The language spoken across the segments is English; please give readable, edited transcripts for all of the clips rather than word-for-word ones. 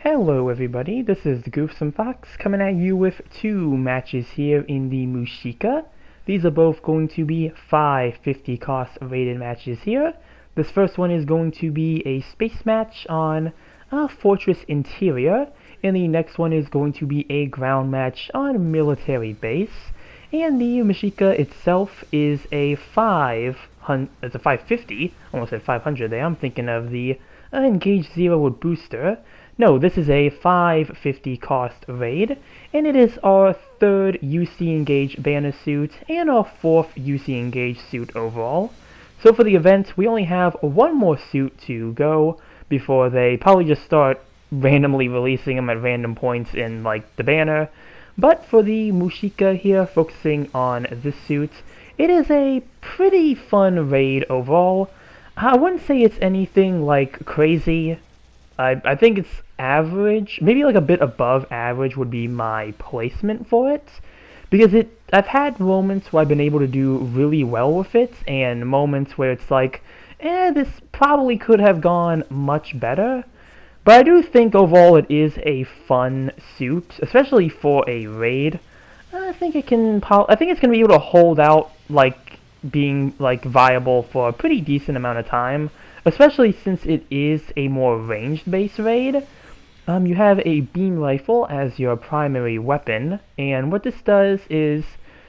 Hello everybody, this is the Goufsome Fox coming at you with two matches here in the Musika. These are both going to be 550 cost rated matches here. This first one is going to be a space match on Fortress Interior, and the next one is going to be a ground match on a military base. And the Musika itself is a 550, almost said 500 there, I'm thinking of the Engage Zero with Booster. No, this is a 550 cost raid, and it is our third UC Engage banner suit and our fourth UC Engage suit overall. So for the event, we only have one more suit to go before they probably just start randomly releasing them at random points in like the banner. But for the Musika here, focusing on this suit, it is a pretty fun raid overall. I wouldn't say it's anything like crazy. I think it's average, maybe like a bit above average would be my placement for it, because I've had moments where I've been able to do really well with it, and moments where it's like, this probably could have gone much better. But I do think overall it is a fun suit, especially for a raid. I think it's gonna be able to hold out like being like viable for a pretty decent amount of time, especially since it is a more ranged-based raid. You have a beam rifle as your primary weapon, and what this does is,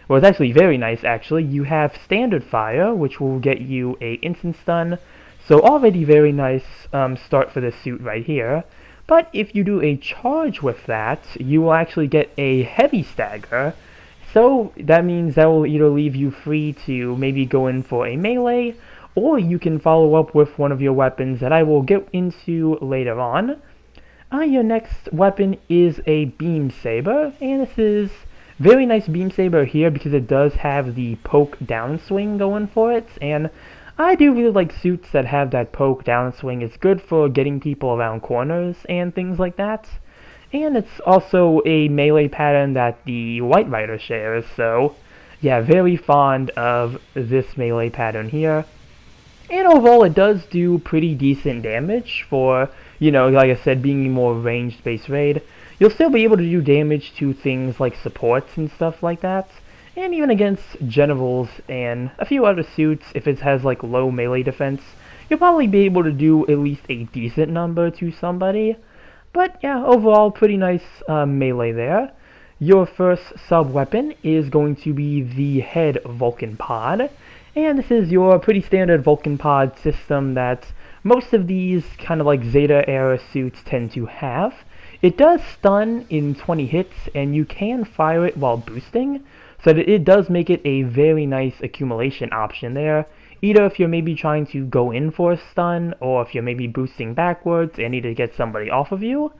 well, it's actually very nice actually. You have standard fire, which will get you a instant stun, so already very nice start for this suit right here. But if you do a charge with that, you will actually get a heavy stagger, so that means that will either leave you free to maybe go in for a melee, or you can follow up with one of your weapons that I will get into later on. Your next weapon is a beam saber, and this is very nice beam saber here because it does have the poke downswing going for it, and I do really like suits that have that poke downswing. It's good for getting people around corners and things like that. And it's also a melee pattern that the White Rider shares, so yeah, very fond of this melee pattern here. And overall, it does do pretty decent damage for, like I said, being a more ranged-based raid. You'll still be able to do damage to things like supports and stuff like that, and even against generals and a few other suits, if it has like low melee defense, you'll probably be able to do at least a decent number to somebody. But yeah, overall, pretty nice melee there. Your first sub-weapon is going to be the Head Vulcan Pod. And this is your pretty standard Vulcan Pod system that most of these kind of like Zeta era suits tend to have. It does stun in 20 hits, and you can fire it while boosting, so that it does make it a very nice accumulation option there. Either if you're maybe trying to go in for a stun, or if you're maybe boosting backwards and need to get somebody off of you.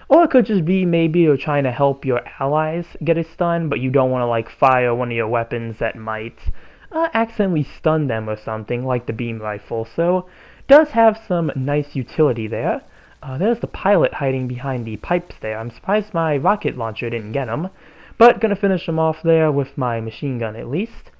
Or it could just be maybe you're trying to help your allies get a stun, but you don't want to like fire one of your weapons that might accidentally stun them or something, like the beam rifle. So does have some nice utility there. There's the pilot hiding behind the pipes there. I'm surprised my rocket launcher didn't get him, but gonna finish him off there with my machine gun at least.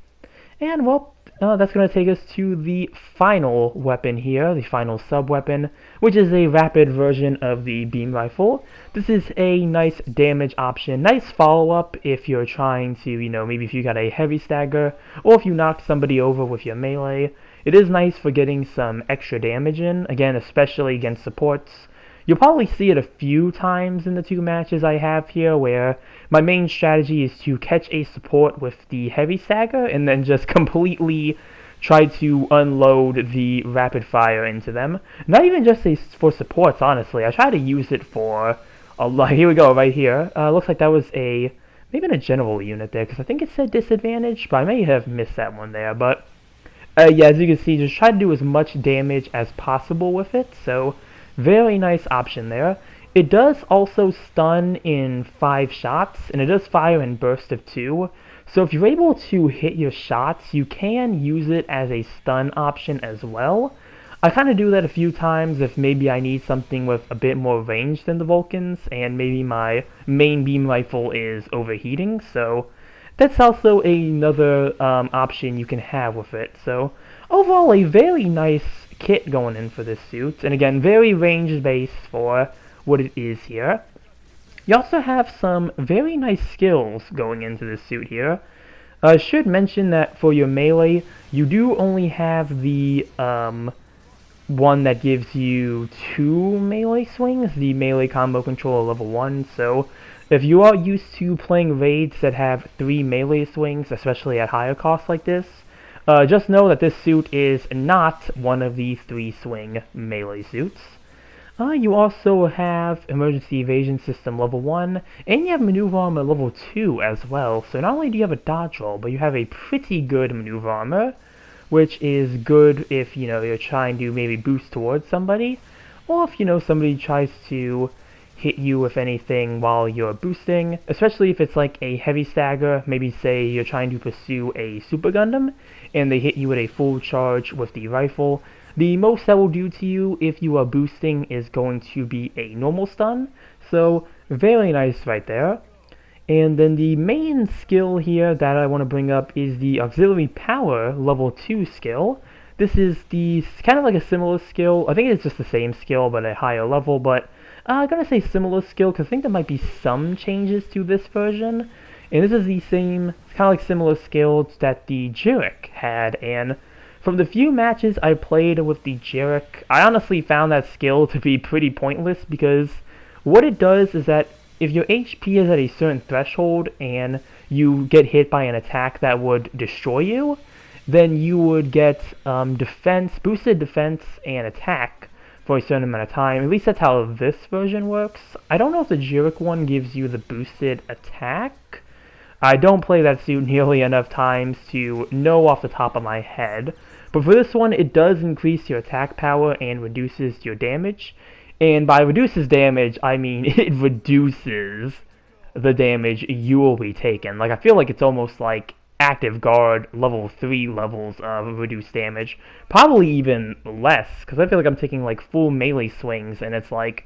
And well, that's going to take us to the final weapon here, the final sub-weapon, which is a rapid version of the beam rifle. This is a nice damage option, nice follow-up if you're trying to, maybe if you got a heavy stagger, or if you knocked somebody over with your melee. It is nice for getting some extra damage in, again, especially against supports. You'll probably see it a few times in the two matches I have here, where my main strategy is to catch a support with the heavy stagger and then just completely try to unload the rapid fire into them. Not even just for supports, honestly. I try to use it for a lot. Here we go, right here. Looks like that was maybe a general unit there, because I think it said disadvantage, but I may have missed that one there. But yeah, as you can see, just try to do as much damage as possible with it. So very nice option there. It does also stun in 5 shots, and it does fire in bursts of 2. So if you're able to hit your shots, you can use it as a stun option as well. I kind of do that a few times if maybe I need something with a bit more range than the Vulcans, and maybe my main beam rifle is overheating, so that's also another option you can have with it. So overall, a very nice kit going in for this suit, and again, very range based for what it is here. You also have some very nice skills going into this suit here. I should mention that for your melee, you do only have the one that gives you 2 melee swings, the melee combo controller level 1, so if you are used to playing raids that have 3 melee swings, especially at higher costs like this, just know that this suit is not one of the 3 swing melee suits. You also have emergency evasion system level 1, and you have maneuver armor level 2 as well, so not only do you have a dodge roll, but you have a pretty good maneuver armor, which is good if, you're trying to maybe boost towards somebody, or if, somebody tries to hit you with anything while you're boosting, especially if it's like a heavy stagger, maybe say you're trying to pursue a Super Gundam, and they hit you with a full charge with the rifle. The most that will do to you if you are boosting is going to be a normal stun, so very nice right there. And then the main skill here that I want to bring up is the auxiliary power level 2 skill. This is kind of like a similar skill. I think it's just the same skill but at a higher level, but I'm going to say similar skill because I think there might be some changes to this version. And this is the same, kind of like similar skill that the Jerick had, and from the few matches I played with the Jerick, I honestly found that skill to be pretty pointless because what it does is that if your HP is at a certain threshold and you get hit by an attack that would destroy you, then you would get boosted defense and attack for a certain amount of time. At least that's how this version works. I don't know if the Jerick one gives you the boosted attack. I don't play that suit nearly enough times to know off the top of my head. But for this one, it does increase your attack power and reduces your damage. And by reduces damage, I mean it reduces the damage you will be taking. Like, I feel like it's almost like active guard level 3 levels of reduced damage. Probably even less, because I feel like I'm taking like full melee swings, and it's like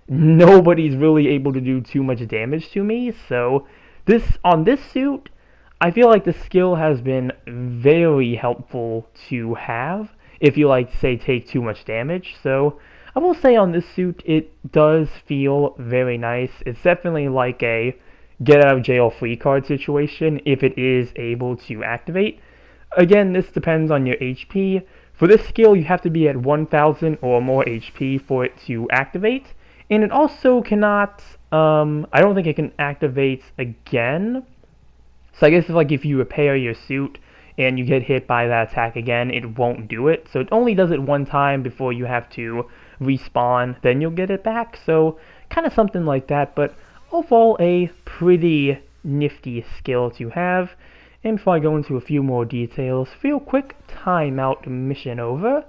nobody's really able to do too much damage to me. So on this suit, I feel like the skill has been very helpful to have if you, like, say, take too much damage. So I will say on this suit, it does feel very nice. It's definitely like a get out of jail free card situation if it is able to activate. Again, this depends on your HP. For this skill, you have to be at 1000 or more HP for it to activate. And it also cannot, I don't think it can activate again. So I guess if you repair your suit and you get hit by that attack again, it won't do it. So it only does it one time before you have to respawn, then you'll get it back. So kind of something like that, but overall a pretty nifty skill to have. And before I go into a few more details, real quick timeout mission over.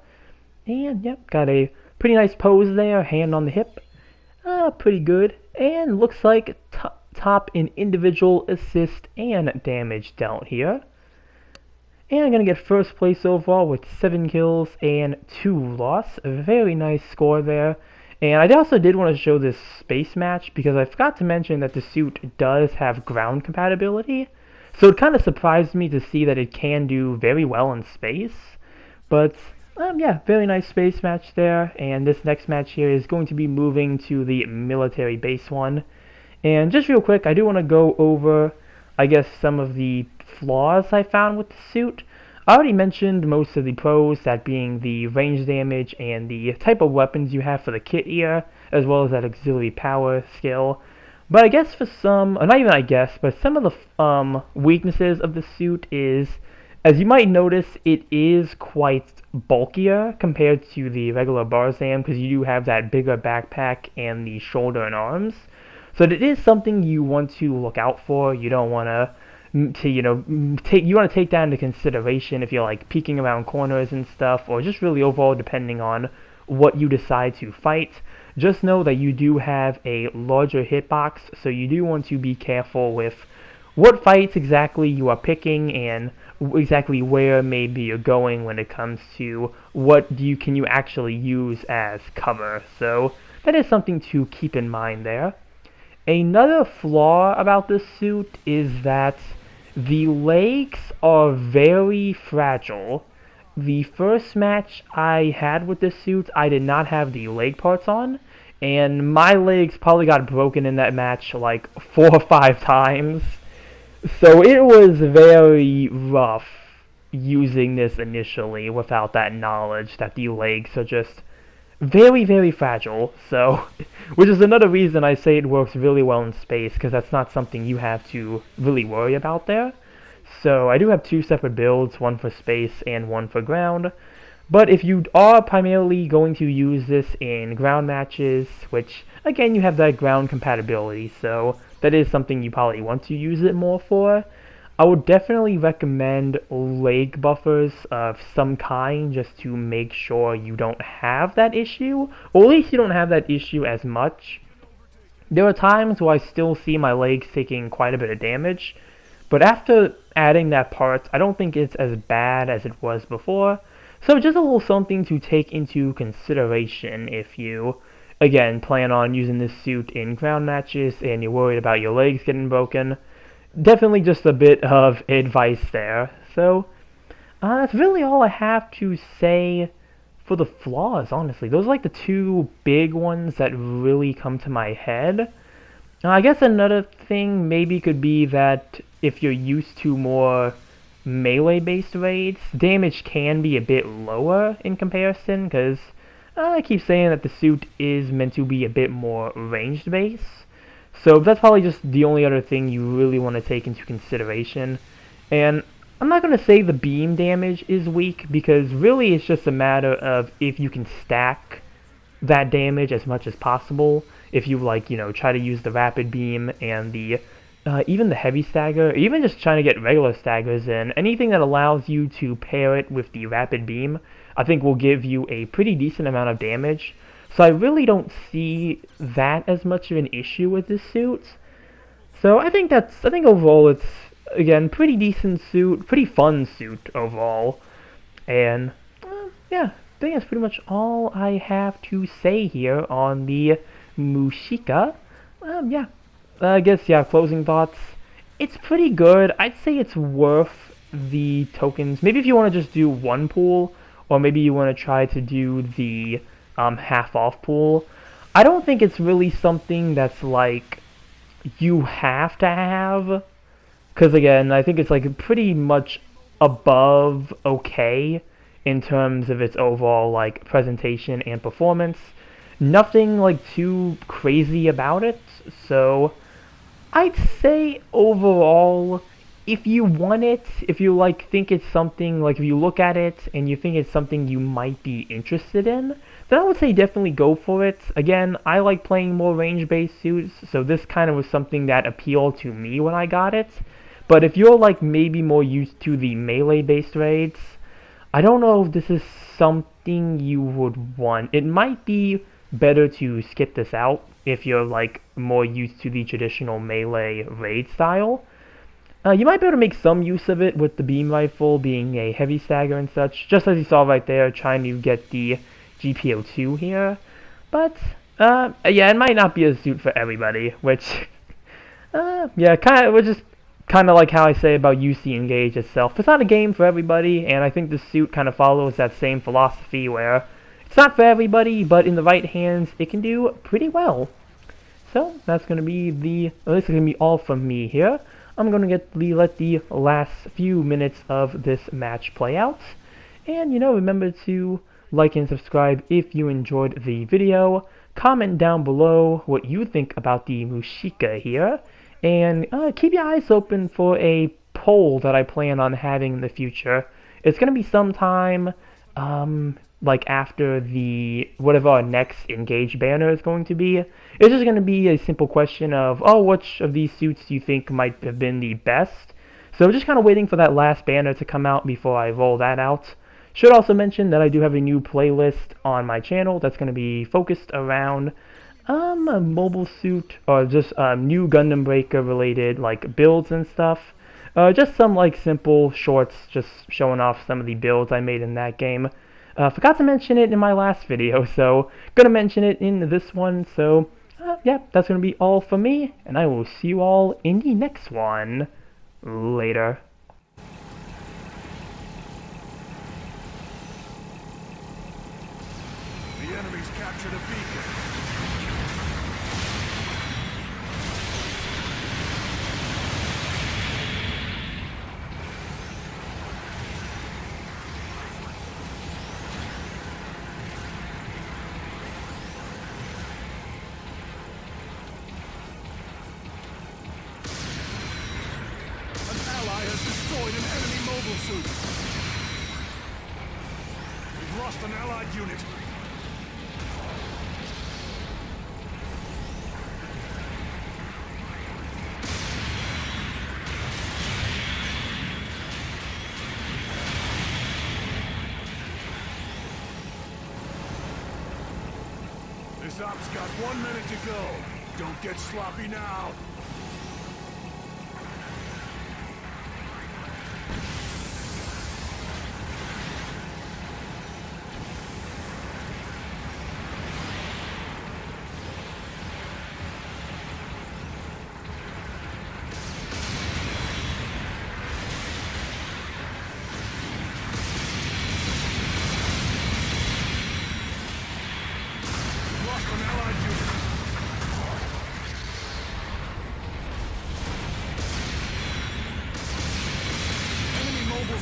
And yep, got a pretty nice pose there, hand on the hip. Pretty good. And looks like top in individual assist and damage dealt here. And I'm going to get first place overall with 7 kills and 2 loss. A very nice score there. And I also did want to show this space match because I forgot to mention that the suit does have ground compatibility. So it kind of surprised me to see that it can do very well in space. But yeah, very nice space match there. And this next match here is going to be moving to the military base one. And just real quick, I do want to go over, I guess, some of the flaws I found with the suit. I already mentioned most of the pros, that being the range damage and the type of weapons you have for the kit here, as well as that auxiliary power skill. But I guess for some, or not even I guess, but some of the weaknesses of the suit is, as you might notice, it is quite bulkier compared to the regular Barzam, because you do have that bigger backpack and the shoulder and arms. So it is something you want to look out for. You don't want you want to take that into consideration if you're like peeking around corners and stuff, or just really overall depending on what you decide to fight. Just know that you do have a larger hitbox, so you do want to be careful with what fights exactly you are picking and exactly where maybe you're going when it comes to what can you actually use as cover. So that is something to keep in mind there. Another flaw about this suit is that the legs are very fragile. The first match I had with this suit, I did not have the leg parts on, and my legs probably got broken in that match like 4 or 5 times. So it was very rough using this initially without that knowledge that the legs are just very, very fragile. So, which is another reason I say it works really well in space, because that's not something you have to really worry about there. So I do have 2 separate builds, one for space and one for ground. But if you are primarily going to use this in ground matches, which again you have that ground compatibility, so that is something you probably want to use it more for, I would definitely recommend leg buffers of some kind just to make sure you don't have that issue, or at least you don't have that issue as much. There are times where I still see my legs taking quite a bit of damage, but after adding that part, I don't think it's as bad as it was before. So just a little something to take into consideration if you, again, plan on using this suit in ground matches and you're worried about your legs getting broken. Definitely just a bit of advice there. So that's really all I have to say for the flaws, honestly. Those are like the 2 big ones that really come to my head. I guess another thing maybe could be that if you're used to more melee-based raids, damage can be a bit lower in comparison, because I keep saying that the suit is meant to be a bit more ranged-based. So that's probably just the only other thing you really want to take into consideration. And I'm not going to say the beam damage is weak, because really it's just a matter of if you can stack that damage as much as possible. If you try to use the rapid beam and the even the heavy stagger, even just trying to get regular staggers in, anything that allows you to pair it with the rapid beam, I think will give you a pretty decent amount of damage. So I really don't see that as much of an issue with this suit. So I think overall it's, again, pretty decent suit, pretty fun suit overall. And yeah, I think that's pretty much all I have to say here on the Musika. Yeah. I guess, yeah, closing thoughts. It's pretty good. I'd say it's worth the tokens. Maybe if you want to just do one pool, or maybe you want to try to do the half-off pool. I don't think it's really something that's like you have to have, because again, I think it's like pretty much above okay in terms of its overall like presentation and performance. Nothing like too crazy about it, so I'd say overall, if you want it, if you think it's something, if you look at it and you think it's something you might be interested in, then I would say definitely go for it. Again, I like playing more range-based suits, so this kind of was something that appealed to me when I got it. But if you're maybe more used to the melee-based raids, I don't know if this is something you would want. It might be better to skip this out if you're more used to the traditional melee raid style. You might be able to make some use of it with the beam rifle being a heavy stagger and such, just as you saw right there, trying to get the GPO2 here. But yeah, it might not be a suit for everybody, which yeah, which is kind of like how I say about UC Engage itself. It's not a game for everybody, and I think the suit kind of follows that same philosophy where it's not for everybody, but in the right hands, it can do pretty well. So that's going to be this is going to be all from me here. I'm going to let the last few minutes of this match play out. And, remember to like and subscribe if you enjoyed the video. Comment down below what you think about the Musika here. And keep your eyes open for a poll that I plan on having in the future. It's going to be sometime after whatever our next Engage banner is going to be. It's just going to be a simple question of, which of these suits do you think might have been the best? So just kind of waiting for that last banner to come out before I roll that out. Should also mention that I do have a new playlist on my channel that's going to be focused around a mobile suit, or just new Gundam Breaker related builds and stuff. Just some simple shorts just showing off some of the builds I made in that game. Forgot to mention it in my last video, so gonna mention it in this one. So yeah, that's gonna be all from me, and I will see you all in the next one. Later. The enemy's captured a beacon. has destroyed an enemy mobile suit. We've lost an allied unit. This op's got 1 minute to go. Don't get sloppy now.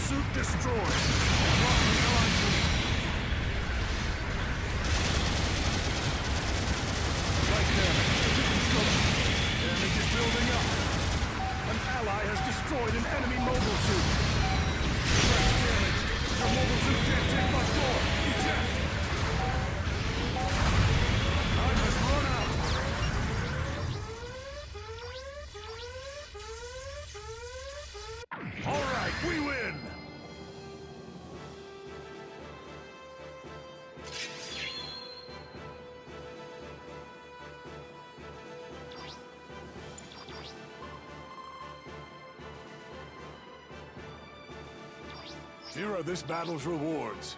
Suit destroyed. Lost an allied unit. Right damage. Damage is building up. An ally has destroyed an enemy mobile suit. Right damage. Your mobile suit can't take much more. Eject. Time has run out. All right, we win. Here are this battle's rewards.